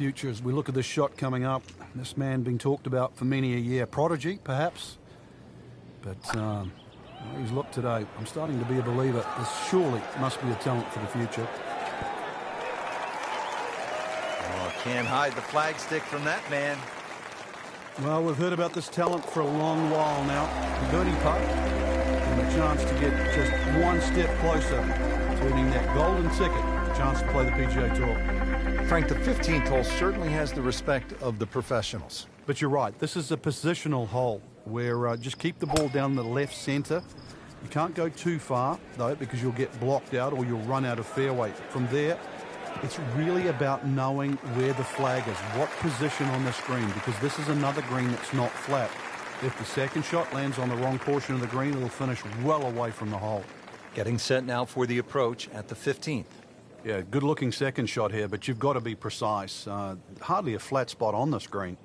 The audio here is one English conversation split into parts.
future as we look at this shot coming up. This man being talked about for many a year. Prodigy, perhaps. But he's looked today. I'm starting to be a believer. This surely must be a talent for the future. Oh, can't hide the flagstick from that man. Well, we've heard about this talent for a long while now. The birdie putt and a chance to get just one step closer to earning that golden ticket, a chance to play the PGA Tour. Frank, the 15th hole certainly has the respect of the professionals. But you're right. This is a positional hole where just keep the ball down the left center. You can't go too far, though, because you'll get blocked out or you'll run out of fairway. From there, it's really about knowing where the flag is, what position on the green, because this is another green that's not flat. If the second shot lands on the wrong portion of the green, it'll finish well away from the hole. Getting set now for the approach at the 15th. Yeah, good-looking second shot here, but you've got to be precise. Hardly a flat spot on this green.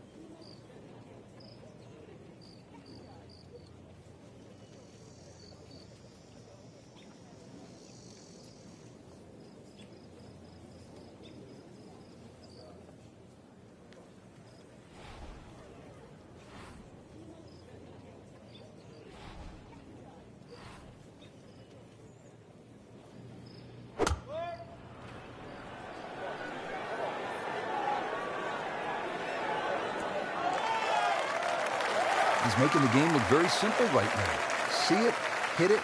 He's making the game look very simple right now. See it, hit it,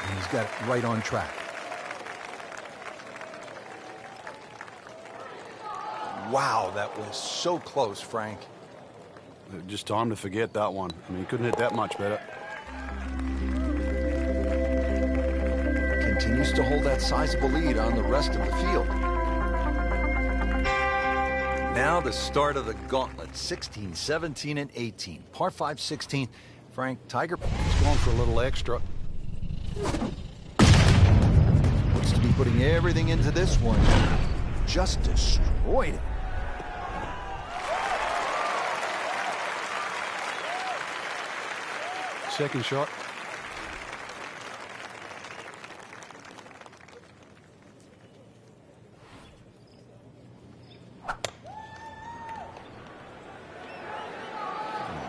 and he's got it right on track. Wow, that was so close, Frank. Just time to forget that one. I mean, he couldn't hit that much better. Continues to hold that sizable lead on the rest of the field. Now the start of the gauntlet, 16, 17, and 18. Par 5, 16. Frank, Tiger He's going for a little extra. Looks to be putting everything into this one. Just destroyed it. Second shot.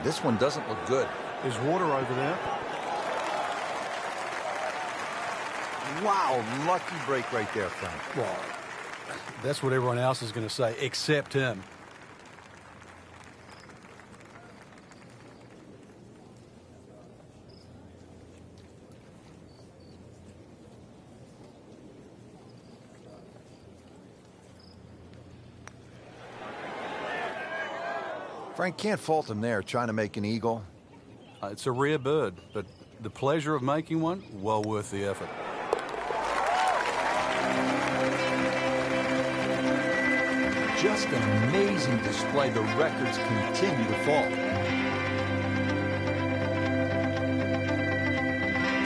This one doesn't look good. There's water over there. Wow, lucky break right there, Frank. Well, that's what everyone else is going to say, except him. Frank can't fault him there, trying to make an eagle. It's a rare bird, but the pleasure of making one, well worth the effort. Just an amazing display. The records continue to fall.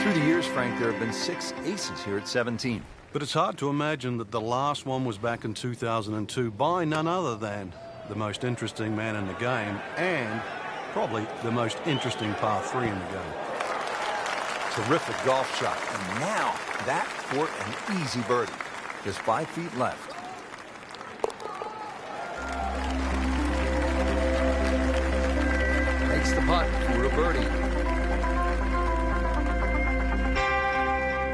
Through the years, Frank, there have been 6 aces here at 17. But it's hard to imagine that the last one was back in 2002 by none other than the most interesting man in the game and probably the most interesting par 3 in the game. Terrific golf shot. And now that for an easy birdie. Just 5 feet left. Makes the putt for a birdie.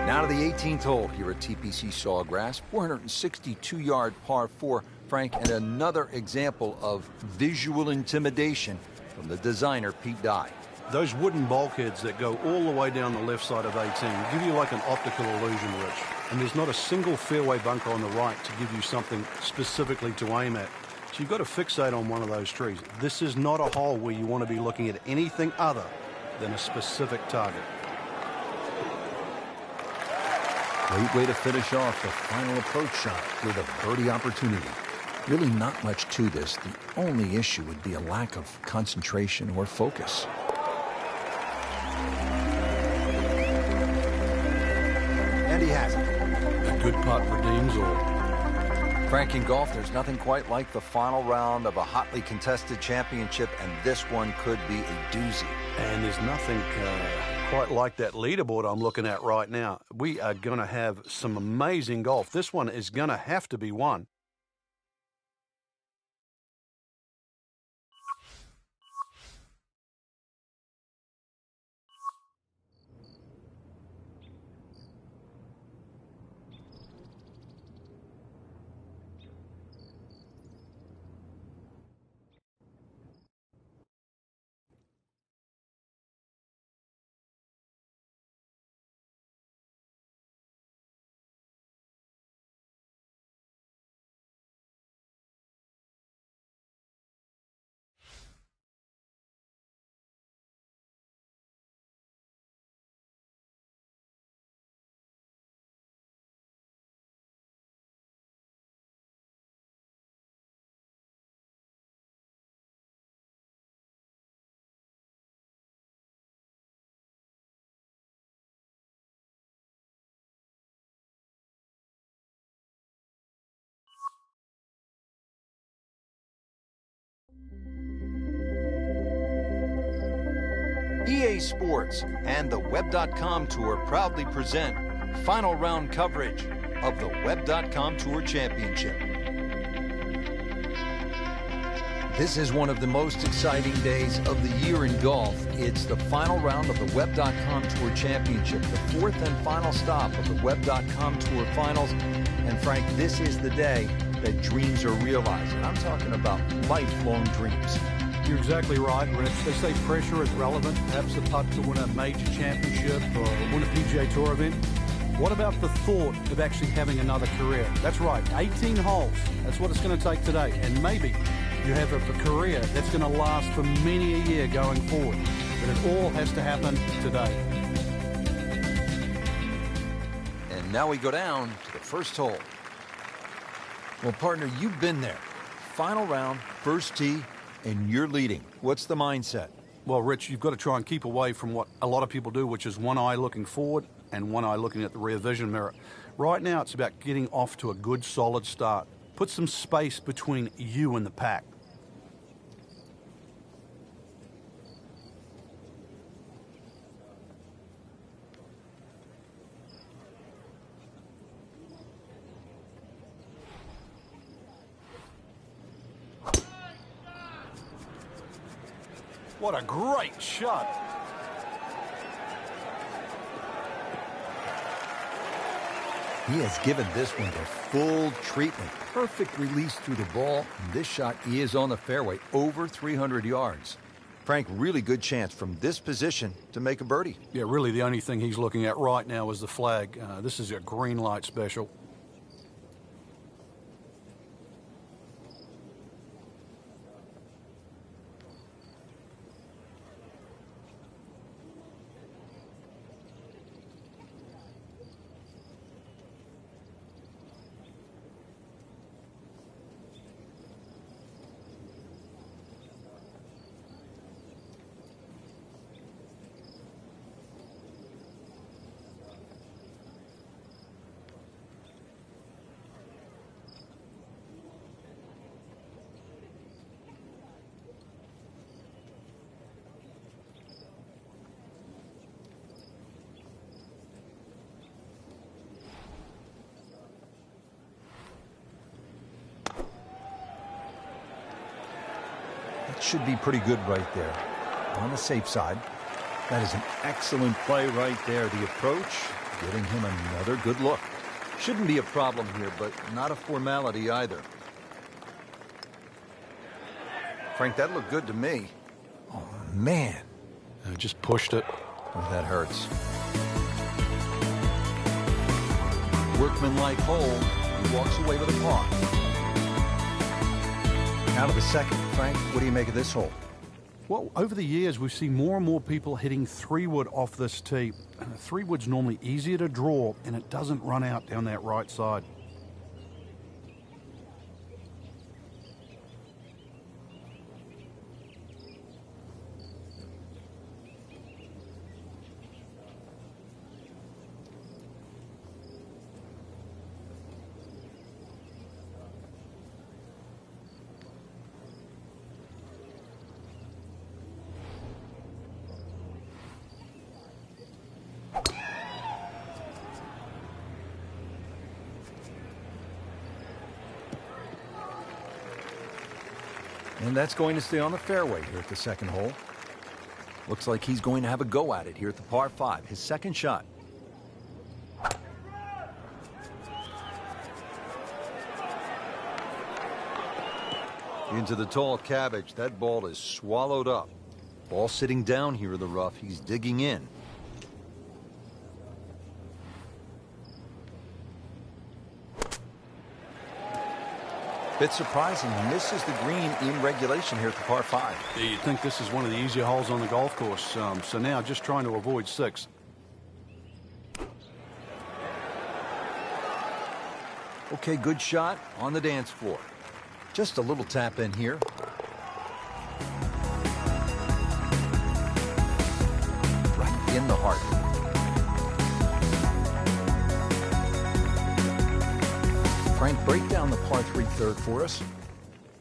Now to the 18th hole here at TPC Sawgrass. 462-yard par 4. Frank, and another example of visual intimidation from the designer, Pete Dye. Those wooden bulkheads that go all the way down the left side of 18 give you like an optical illusion, Rich. And there's not a single fairway bunker on the right to give you something specifically to aim at. So you've got to fixate on one of those trees. This is not a hole where you want to be looking at anything other than a specific target. Great way to finish off the final approach shot with a birdie opportunity. Really not much to this. The only issue would be a lack of concentration or focus. And he has it. A good putt redeems all. Frank, in golf, there's nothing quite like the final round of a hotly contested championship, and this one could be a doozy. And there's nothing quite like that leaderboard I'm looking at right now. We are going to have some amazing golf. This one is going to have to be won. EA Sports and the Web.com Tour proudly present final round coverage of the Web.com Tour Championship. This is one of the most exciting days of the year in golf. It's the final round of the Web.com Tour Championship, the fourth and final stop of the Web.com Tour Finals. And Frank, this is the day that dreams are realized. And I'm talking about lifelong dreams. You're exactly right, Rich. They say pressure is relevant. Perhaps a putt to win a major championship or win a PGA Tour event. What about the thought of actually having another career? That's right, 18 holes. That's what it's going to take today. And maybe you have a career that's going to last for many a year going forward. But it all has to happen today. And now we go down to the first hole. Well, partner, you've been there. Final round, first tee, and you're leading. What's the mindset? Well, Rich, you've got to try and keep away from what a lot of people do, which is one eye looking forward and one eye looking at the rear vision mirror. Right now, it's about getting off to a good, solid start. Put some space between you and the pack. What a great shot. He has given this one the full treatment. Perfect release through the ball. And this shot is on the fairway, over 300 yards. Frank, really good chance from this position to make a birdie. Yeah, really the only thing he's looking at right now is the flag. This is a green light special. That should be pretty good right there. On the safe side. That is an excellent play right there. The approach, getting him another good look. Shouldn't be a problem here, but not a formality either. Frank, that looked good to me. Oh, man. Just pushed it. Oh, that hurts. Workmanlike hole. He walks away with a par. Now to the second. Frank, what do you make of this hole? Well, over the years, we've seen more and more people hitting 3-wood off this tee. 3-wood's normally easier to draw, and it doesn't run out down that right side. And that's going to stay on the fairway here at the second hole. Looks like he's going to have a go at it here at the par 5, his second shot. Into the tall cabbage. That ball is swallowed up. Ball sitting down here in the rough. He's digging in. Bit surprising, misses the green in regulation here at the par 5. Yeah, you'd think this is one of the easier holes on the golf course. So now just trying to avoid 6. Okay, good shot on the dance floor. Just a little tap in here. Right in the heart. Frank, break down the par 3 third for us.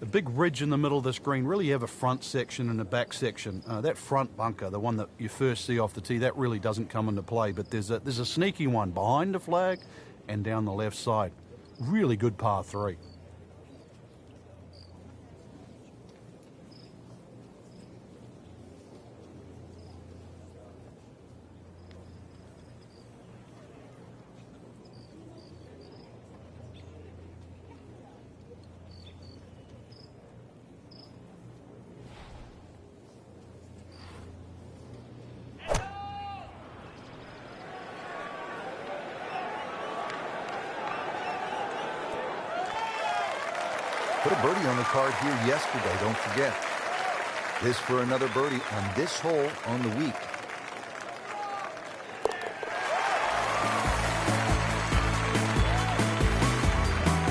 The big ridge in the middle of this green, really you have a front section and a back section. That front bunker, the one that you first see off the tee, that really doesn't come into play. But there's a sneaky one behind the flag and down the left side. Really good par 3. Put a birdie on the card here yesterday, don't forget. This for another birdie on this hole on the week.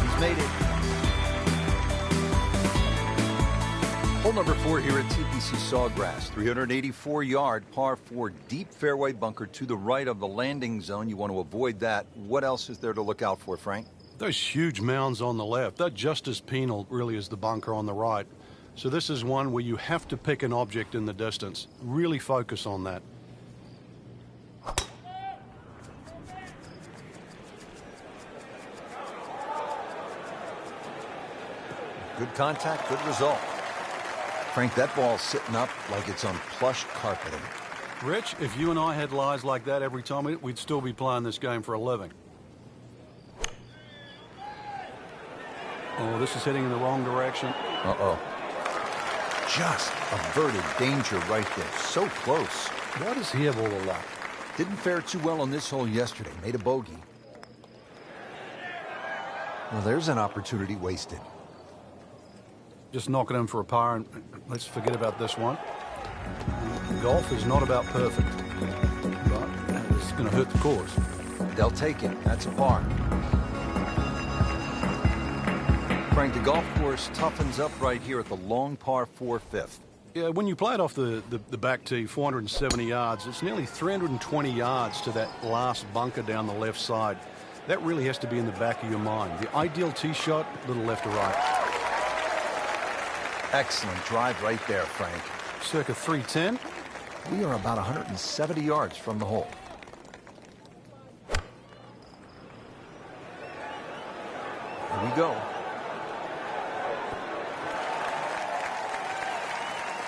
He's made it. Hole number 4 here at TPC Sawgrass. 384-yard par 4 deep fairway bunker to the right of the landing zone. You want to avoid that. What else is there to look out for, Frank? Those huge mounds on the left, they're just as penal really as the bunker on the right. So this is one where you have to pick an object in the distance. Really focus on that. Good contact, good result. Frank, that ball's sitting up like it's on plush carpeting. Rich, if you and I had lies like that every time, we'd still be playing this game for a living. Oh, this is heading in the wrong direction. Uh-oh. Just averted danger right there. So close. Why does he have all the luck? Didn't fare too well on this hole yesterday. Made a bogey. Well, there's an opportunity wasted. Just knocking in for a par, and let's forget about this one. Golf is not about perfect, but it's going to hurt the cause. They'll take it. That's a par. Frank, the golf course toughens up right here at the long par 4 fifth. Yeah, when you play it off the back tee, 470 yards, it's nearly 320 yards to that last bunker down the left side. That really has to be in the back of your mind. The ideal tee shot, little left to right. Excellent drive right there, Frank. Circa 310. We are about 170 yards from the hole. Here we go.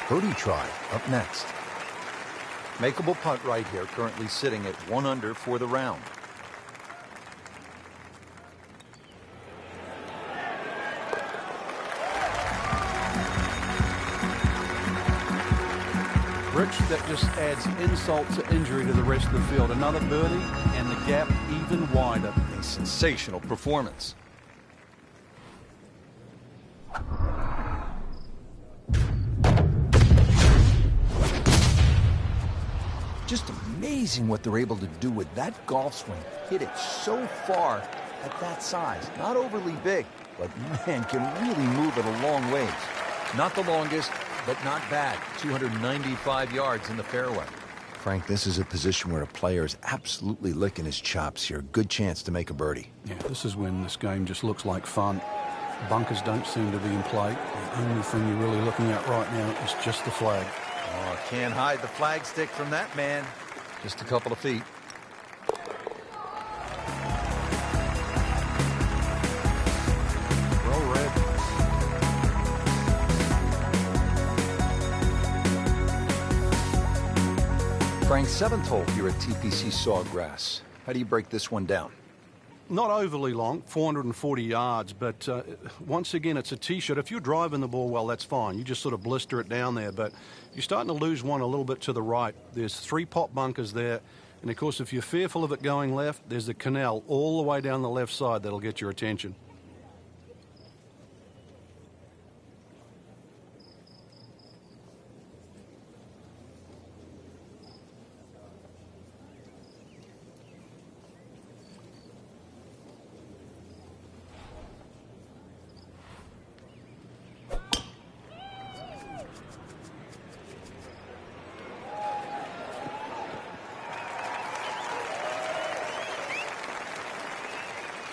Birdie try up next. Makeable putt right here, currently sitting at 1 under for the round. Rich, that just adds insult to injury to the rest of the field. Another birdie, and the gap even wider. A sensational performance. Just amazing what they're able to do with that golf swing. Hit it so far at that size. Not overly big, but man, can really move it a long ways. Not the longest, but not bad. 295 yards in the fairway. Frank, this is a position where a player is absolutely licking his chops here. Good chance to make a birdie. Yeah, this is when this game just looks like fun. Bunkers don't seem to be in play. The only thing you're really looking at right now is just the flag. Oh, can't hide the flag stick from that man. Just a couple of feet. Well read. Frank, 7th hole here at TPC Sawgrass. How do you break this one down? Not overly long, 440 yards, but once again, it's a tee shot. If you're driving the ball well, that's fine. You just sort of blister it down there, but you're starting to lose one a little bit to the right. There's 3 pot bunkers there, and of course, if you're fearful of it going left, there's the canal all the way down the left side that'll get your attention.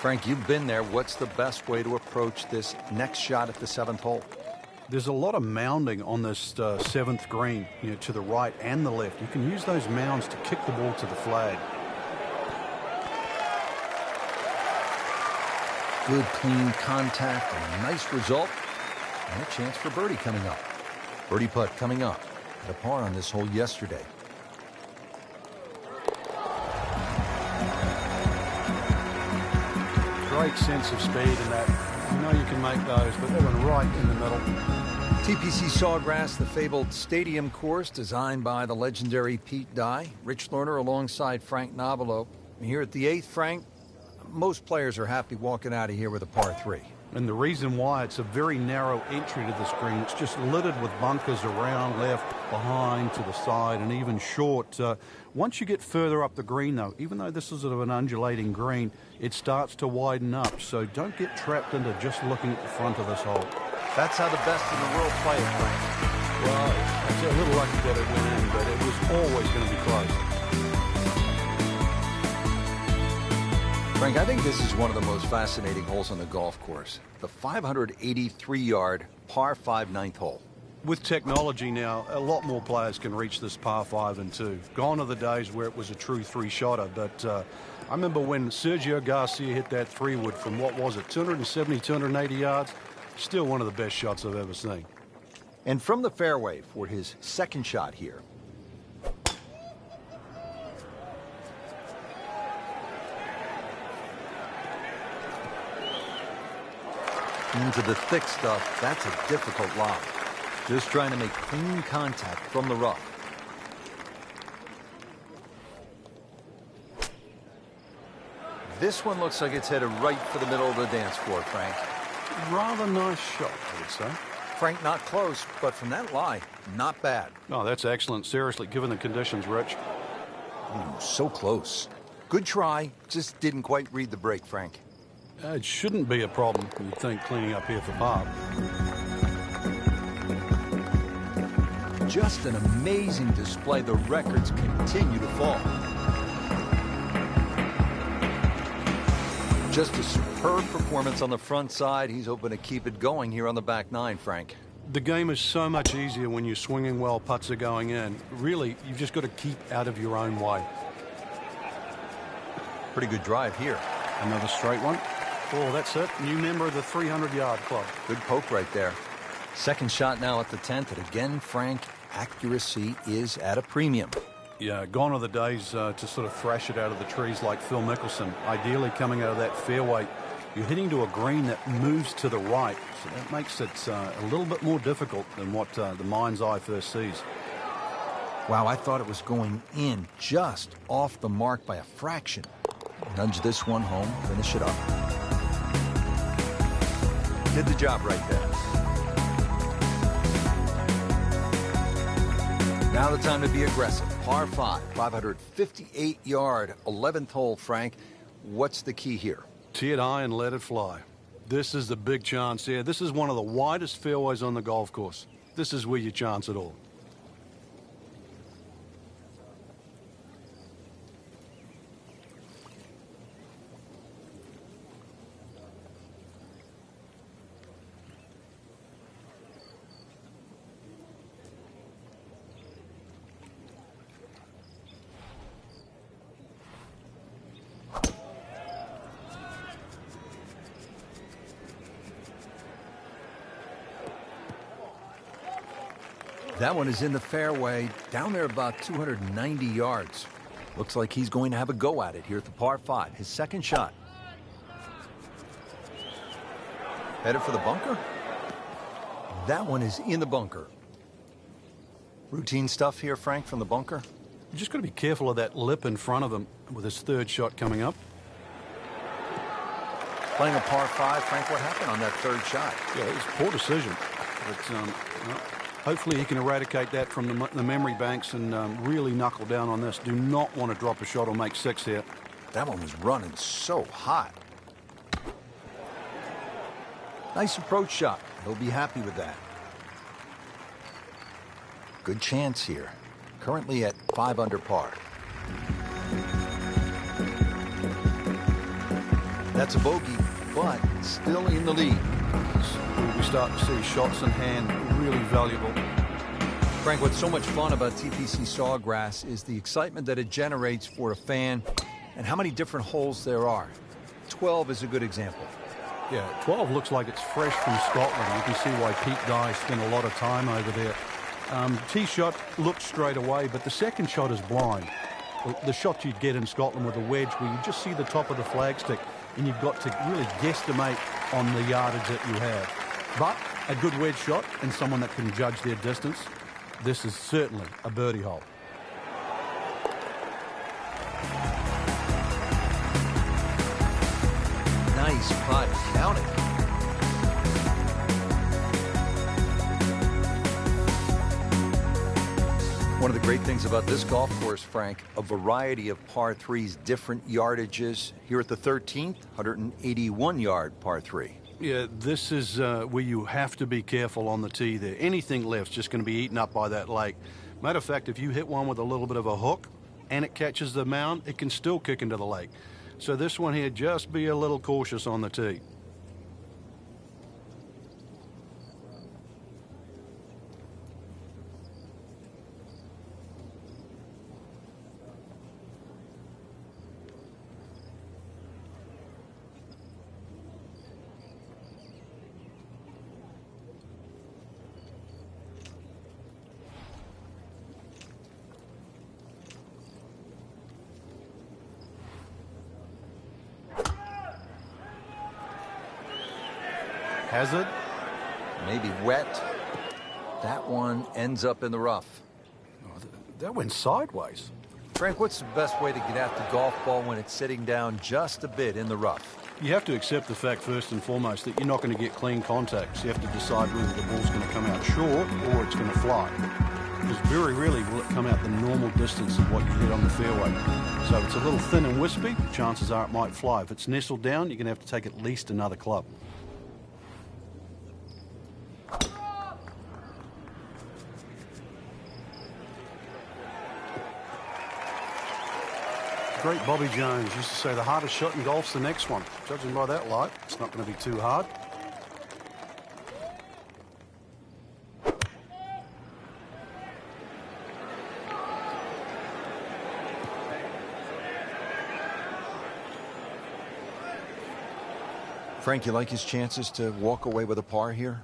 Frank, you've been there. What's the best way to approach this next shot at the 7th hole? There's a lot of mounding on this 7th green, to the right and the left. You can use those mounds to kick the ball to the flag. Good, clean contact, and a nice result. And a chance for birdie coming up. Birdie putt coming up. At a par on this hole yesterday. Great sense of speed in that. You know you can make those, but they went right in the middle. TPC Sawgrass, the fabled stadium course designed by the legendary Pete Dye. Rich Lerner alongside Frank Nobilo. Here at the 8th, Frank, most players are happy walking out of here with a par 3. And the reason why, it's a very narrow entry to this green. It's just littered with bunkers around, left, behind, to the side, and even short. Once you get further up the green, though, even though this is sort of an undulating green, it starts to widen up. So don't get trapped into just looking at the front of this hole. That's how the best in the world play it, Frank. Well, it's a little lucky that it went in, but it was always going to be close. Frank, I think this is one of the most fascinating holes on the golf course. The 583-yard par 5 9th hole. With technology now, a lot more players can reach this par 5 and 2. Gone are the days where it was a true 3-shotter, but I remember when Sergio Garcia hit that 3-wood from, what was it, 270, 280 yards? Still one of the best shots I've ever seen. And from the fairway for his second shot here. Into the thick stuff. That's a difficult lob. Just trying to make clean contact from the rough. This one looks like it's headed right for the middle of the dance floor, Frank. Rather nice shot, I would say. Frank, not close, but from that lie, not bad. Oh, that's excellent. Seriously, given the conditions, Rich. So close. Good try, just didn't quite read the break, Frank. It shouldn't be a problem, you'd think, cleaning up here for par. Just an amazing display. The records continue to fall. Just a superb performance on the front side. He's hoping to keep it going here on the back 9, Frank. The game is so much easier when you're swinging well, putts are going in. Really, you've just got to keep out of your own way. Pretty good drive here. Another straight one. Oh, that's it. New member of the 300-yard club. Good poke right there. Second shot now at the 10th. And again, Frank, accuracy is at a premium. Yeah, gone are the days to sort of thrash it out of the trees like Phil Mickelson. Ideally, coming out of that fairway, you're hitting to a green that moves to the right. So that makes it a little bit more difficult than what the mind's eye first sees. Wow, I thought it was going in just off the mark by a fraction. Nudge this one home, finish it up. Did the job right there. Now the time to be aggressive. Par 5, 558-yard, 11th hole, Frank. What's the key here? Tee it high and let it fly. This is the big chance here. This is one of the widest fairways on the golf course. This is where you chance it all. That one is in the fairway, down there about 290 yards. Looks like he's going to have a go at it here at the par 5. His second shot. Headed for the bunker? That one is in the bunker. Routine stuff here, Frank, from the bunker? You just got to be careful of that lip in front of him with his third shot coming up. Playing a par 5, Frank, what happened on that third shot? Yeah, it was a poor decision. But, hopefully he can eradicate that from the memory banks and really knuckle down on this. Do not want to drop a shot or make 6 here. That one was running so hot. Nice approach shot. He'll be happy with that. Good chance here. Currently at 5 under par. That's a bogey, but still in the lead. We start to see shots in hand really valuable. Frank, what's so much fun about TPC Sawgrass is the excitement that it generates for a fan and how many different holes there are. 12 is a good example. Yeah, 12 looks like it's fresh from Scotland. You can see why Pete Dye spent a lot of time over there. Tee shot looks straight away, but the second shot is blind. The shot you'd get in Scotland with a wedge where you just see the top of the flagstick and you've got to really guesstimate on the yardage that you have. But a good wedge shot and someone that can judge their distance, this is certainly a birdie hole. Nice putt. Count it. One of the great things about this golf course, Frank, a variety of par 3s, different yardages. Here at the 13th, 181-yard par 3. Yeah, this is where you have to be careful on the tee there. Anything left's just going to be eaten up by that lake. Matter of fact, if you hit one with a little bit of a hook and it catches the mound, it can still kick into the lake. So this one here, just be a little cautious on the tee. Hazard. Maybe wet. That one ends up in the rough. Oh, that went sideways. Frank, what's the best way to get at the golf ball when it's sitting down just a bit in the rough? You have to accept the fact, first and foremost, that you're not going to get clean contact. So you have to decide whether the ball's going to come out short or it's going to fly. Because very rarely will it come out the normal distance of what you hit on the fairway. So if it's a little thin and wispy, chances are it might fly. If it's nestled down, you're going to have to take at least another club. Great Bobby Jones used to say the hardest shot in golf's the next one. Judging by that light, it's not going to be too hard. Frank, you like his chances to walk away with a par here?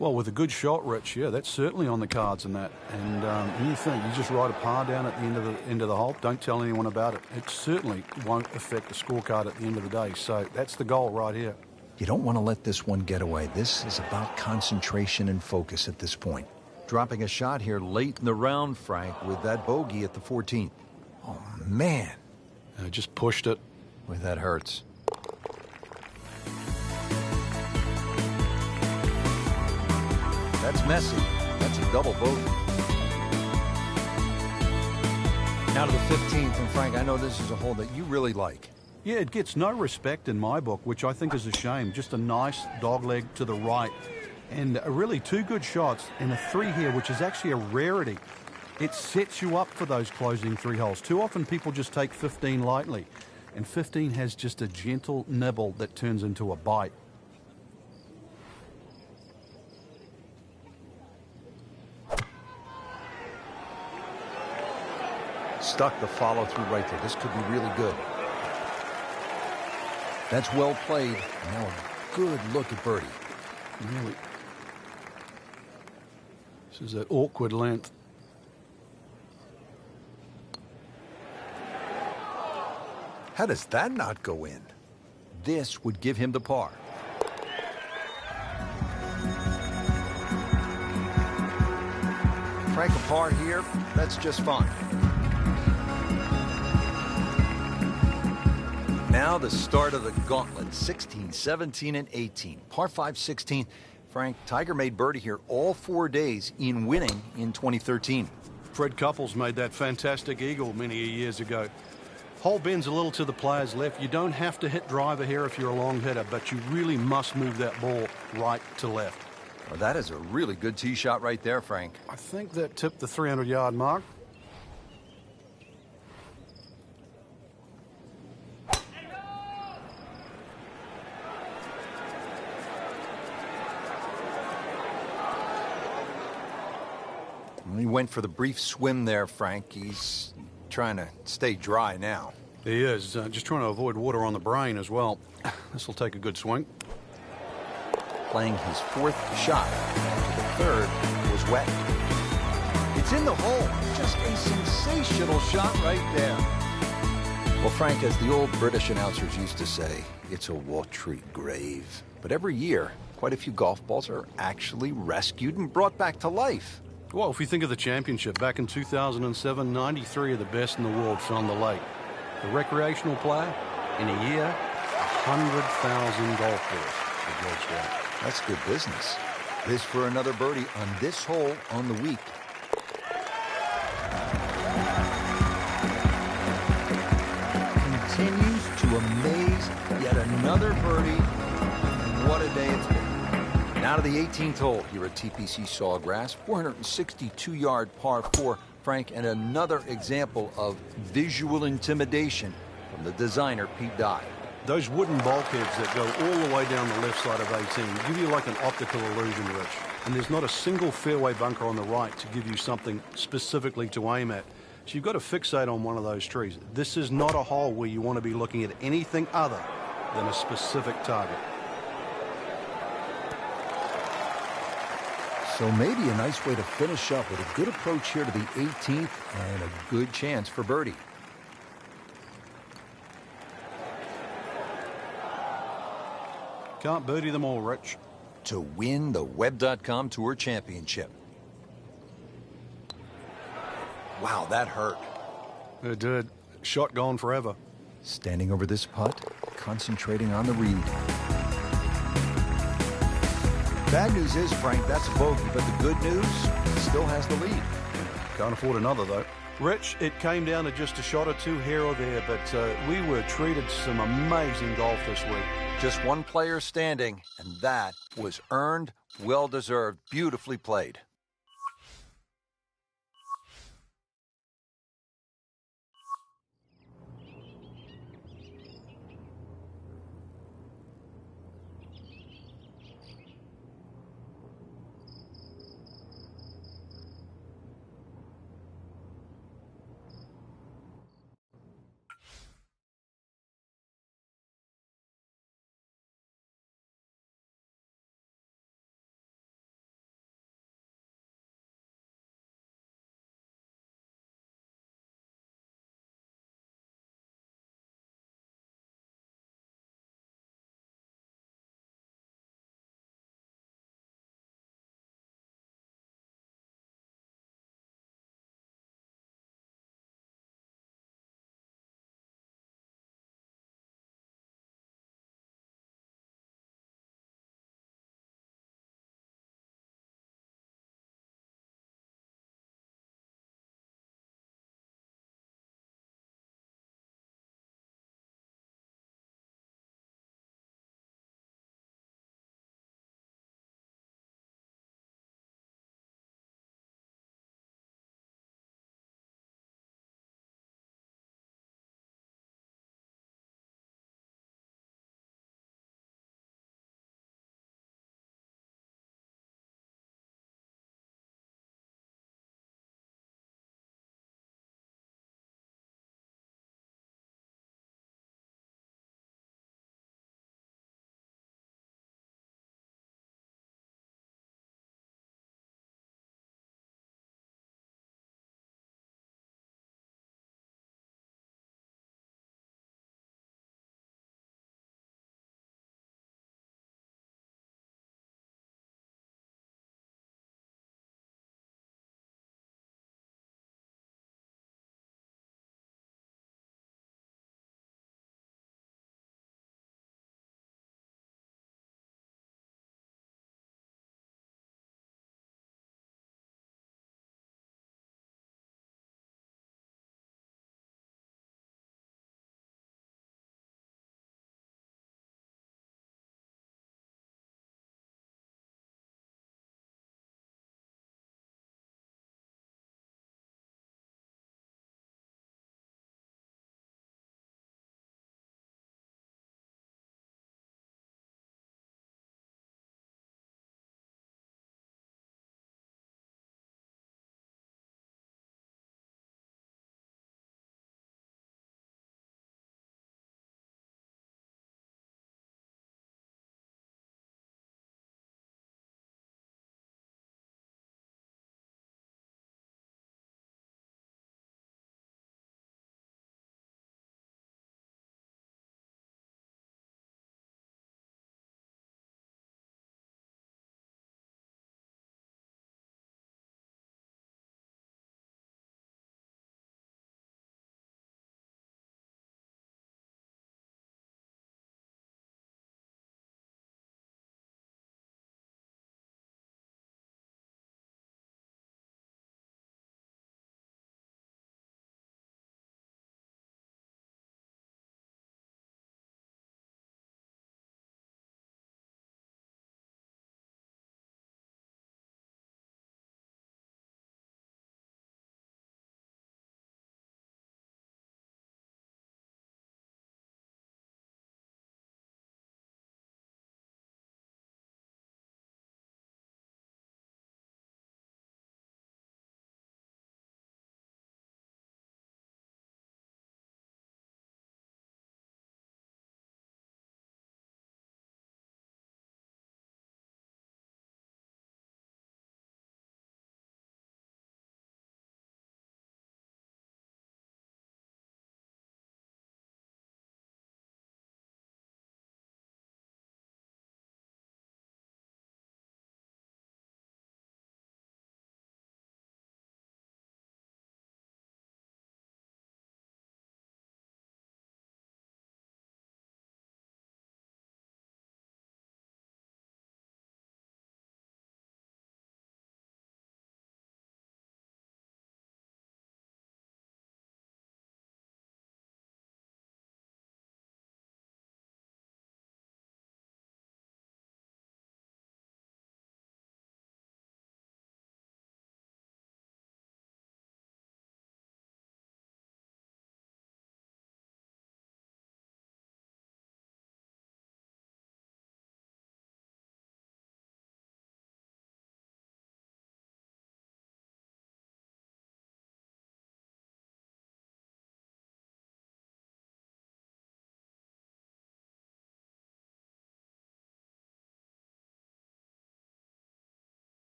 Well, with a good shot, Rich, yeah, that's certainly on the cards in that. And you think you just write a par down at the end of the hole. Don't tell anyone about it. It certainly won't affect the scorecard at the end of the day. So that's the goal right here. You don't want to let this one get away. This is about concentration and focus at this point. Dropping a shot here late in the round, Frank, with that bogey at the 14th. Oh, man. Just pushed it. Boy, that hurts. That's messy. That's a double bogey. Now to the 15th, and Frank, I know this is a hole that you really like. Yeah, it gets no respect in my book, which I think is a shame. Just a nice dogleg to the right. And really two good shots and a 3 here, which is actually a rarity. It sets you up for those closing 3 holes. Too often people just take 15 lightly. And 15 has just a gentle nibble that turns into a bite. Stuck the follow-through right there. This could be really good. That's well played. Now a good look at birdie. Really. This is an awkward length. How does that not go in? This would give him the par. Frank, a par here, that's just fine. Now the start of the gauntlet, 16, 17, and 18. Par 5, 16. Frank, Tiger made birdie here all 4 days in winning in 2013. Fred Couples made that fantastic eagle many years ago. Hole bends a little to the player's left. You don't have to hit driver here if you're a long hitter, but you really must move that ball right to left. Well, that is a really good tee shot right there, Frank. I think that tipped the 300-yard mark. He went for the brief swim there, Frank. He's trying to stay dry now. He is. Just trying to avoid water on the brain as well. This will take a good swing. Playing his fourth shot. The third was wet. It's in the hole. Just a sensational shot right there. Well, Frank, as the old British announcers used to say, it's a watery grave. But every year, quite a few golf balls are actually rescued and brought back to life. Well, if we think of the championship, back in 2007, 93 of the best in the world found the lake. The recreational player, in a year, 100,000 golf balls were dredged out. That's good business. This for another birdie on this hole on the week. Continues to amaze. Yet another birdie. What a day it's been. Now to the 18th hole here at TPC Sawgrass. 462-yard par 4. Frank, and another example of visual intimidation from the designer, Pete Dye. Those wooden bulkheads that go all the way down the left side of 18 give you like an optical illusion, Rich. And there's not a single fairway bunker on the right to give you something specifically to aim at. So you've got to fixate on one of those trees. This is not a hole where you want to be looking at anything other than a specific target. So maybe a nice way to finish up with a good approach here to the 18th and a good chance for birdie. Can't birdie them all, Rich. To win the Web.com Tour Championship. Wow, that hurt. It did. Shot gone forever. Standing over this putt, concentrating on the read. Bad news is, Frank, that's a bogey, but the good news, he still has the lead. Can't afford another, though. Rich, it came down to just a shot or two here or there, but we were treated some amazing golf this week. Just one player standing, and that was earned, well-deserved, beautifully played.